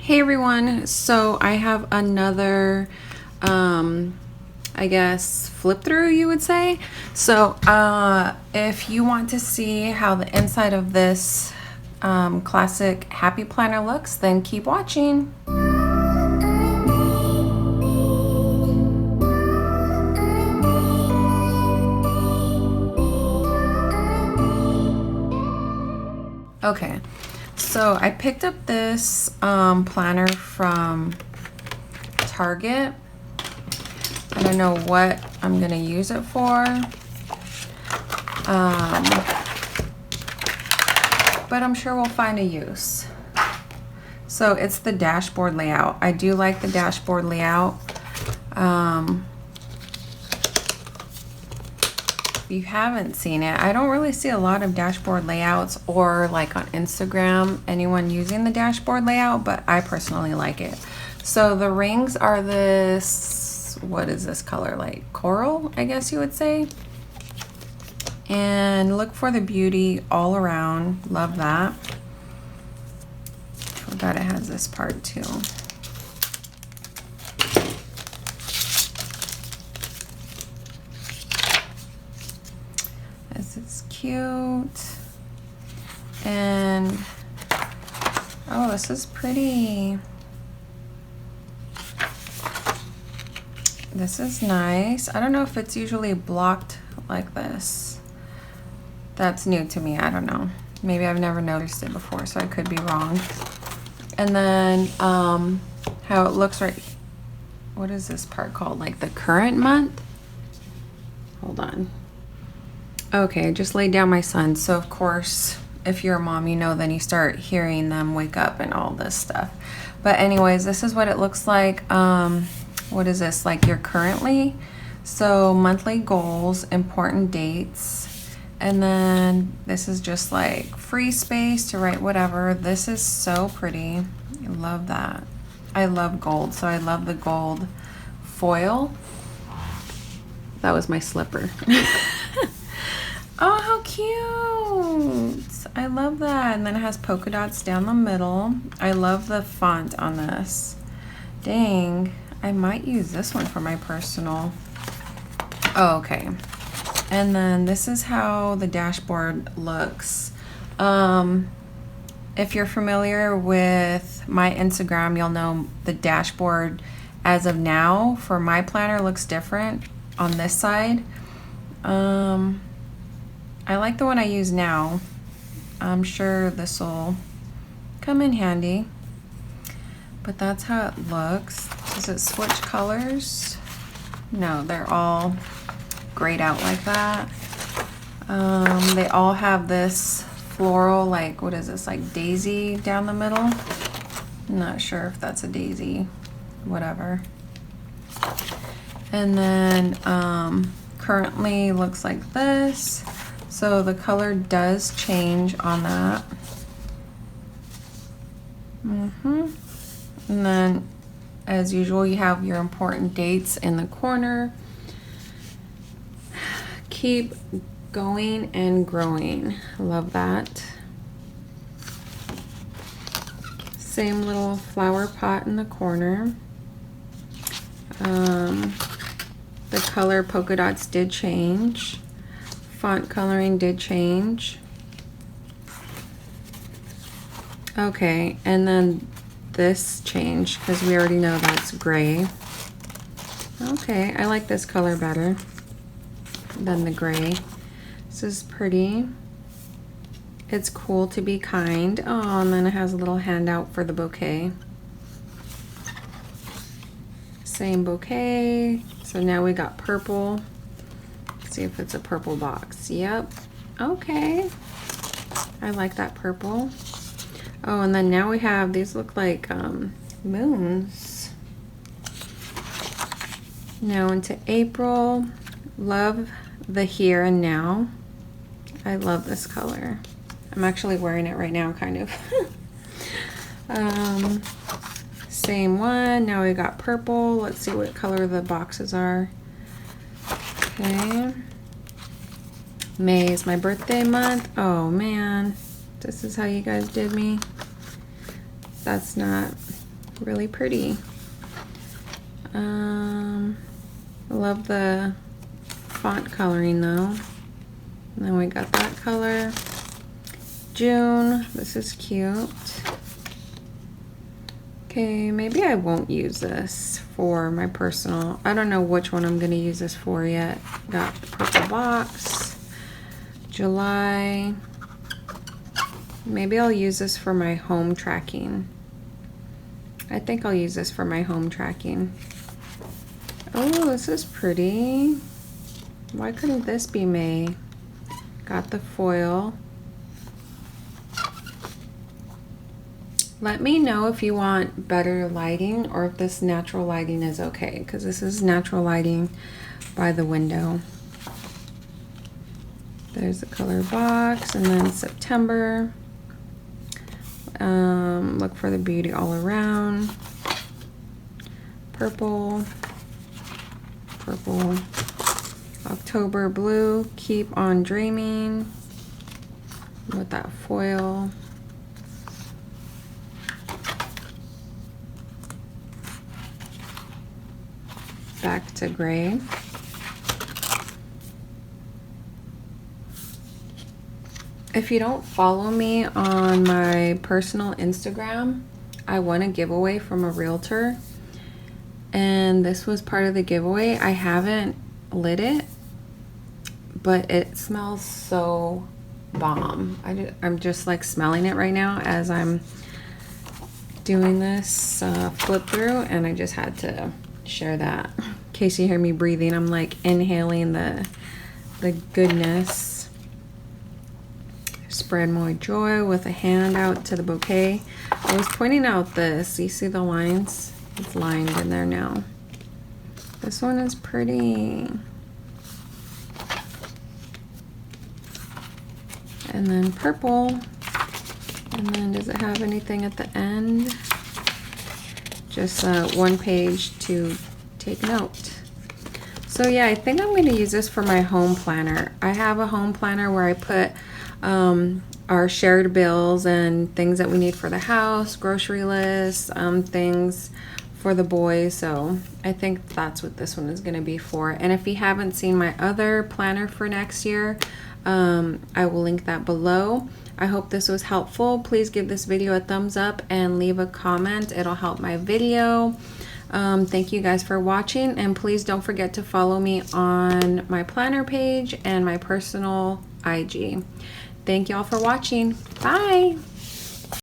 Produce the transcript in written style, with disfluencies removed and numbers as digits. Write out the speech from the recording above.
Hey everyone, so I have another I guess flip through, you would say. So if you want to see how the inside of this classic happy planner looks, then keep watching. Okay, so I picked up this planner from Target. I don't know what I'm gonna use it for, but I'm sure we'll find a use. So it's the dashboard layout. I do like the dashboard layout. If you haven't seen it, I don't really see a lot of dashboard layouts or like on Instagram, anyone using the dashboard layout, but I personally like it. So the rings are this, what is this color? Like coral, I guess you would say. And look for the beauty all around. Love that. Forgot it has this part too. This is cute. And oh, this is pretty. This is nice. I don't know if it's usually blocked like this. That's new to me. I don't know. Maybe I've never noticed it before, so I could be wrong. And then how it looks right. What is this part called? Like the current month? Hold on. Okay, I just laid down my son. So of course, if you're a mom, you know, then you start hearing them wake up and all this stuff. But anyways, this is what it looks like. What is this? Like you're currently. So monthly goals, important dates. And then this is just like free space to write whatever. This is so pretty. I love that. I love gold. So I love the gold foil. That was my slipper. Oh, how cute. I love that. And then it has polka dots down the middle. I love the font on this. Dang, I might use this one for my personal. Oh, okay. And then this is how the dashboard looks. If you're familiar with my Instagram, you'll know the dashboard as of now for my planner looks different on this side. I like the one I use now. I'm sure this will come in handy. But that's how it looks. Does it switch colors? No, they're all grayed out like that. They all have this floral, like, what is this, like daisy down the middle? I'm not sure if that's a daisy, whatever. And then currently looks like this. So the color does change on that. And then as usual, you have your important dates in the corner. Keep going and growing. Love that. Same little flower pot in the corner. The color polka dots did change. Font coloring did change. Okay, and then this changed because we already know that's gray. Okay, I like this color better than the gray. This is pretty. It's cool to be kind. Oh, and then it has a little handout for the bouquet. Same bouquet. So now we got purple. Let's see if it's a purple box. Yep. Okay. I like that purple. Oh, and then now we have, these look like moons. Now into April. Love the here and now. I love this color. I'm actually wearing it right now, kind of. Same one. Now we got purple. Let's see what color the boxes are. Okay. May is my birthday month. Oh man, this is how you guys did me. That's not really pretty. I love the font coloring though. And then we got that color. June, this is cute. Okay, maybe I won't use this for my personal. I don't know which one I'm gonna use this for yet. Got the purple box. July. Maybe I'll use this for my home tracking. I think I'll use this for my home tracking. Oh, this is pretty. Why couldn't this be May? Got the foil. Let me know if you want better lighting or if this natural lighting is okay, because this is natural lighting by the window. There's the color box, and then September. Look for the beauty all around. Purple. Purple. October blue, keep on dreaming, with that foil. Back to gray. If you don't follow me on my personal Instagram, I won a giveaway from a realtor, and this was part of the giveaway. I haven't lit it, but it smells so bomb. I'm just like smelling it right now as I'm doing this flip through, and I just had to share that. In case you hear me breathing, I'm like inhaling the goodness. Spread more joy with a hand out to the bouquet. I was pointing out this. You see the lines? It's lined in there now. This one is pretty. And then purple. And then does it have anything at the end? Just one page to take note. So yeah, I think I'm going to use this for my home planner. I have a home planner where I put our shared bills and things that we need for the house, grocery lists, things for the boys. So I think that's what this one is going to be for. And if you haven't seen my other planner for next year, I will link that below. I hope this was helpful. Please give this video a thumbs up and leave a comment. It'll help my video. Thank you guys for watching, and please don't forget to follow me on my planner page and my personal IG. Thank y'all for watching. Bye.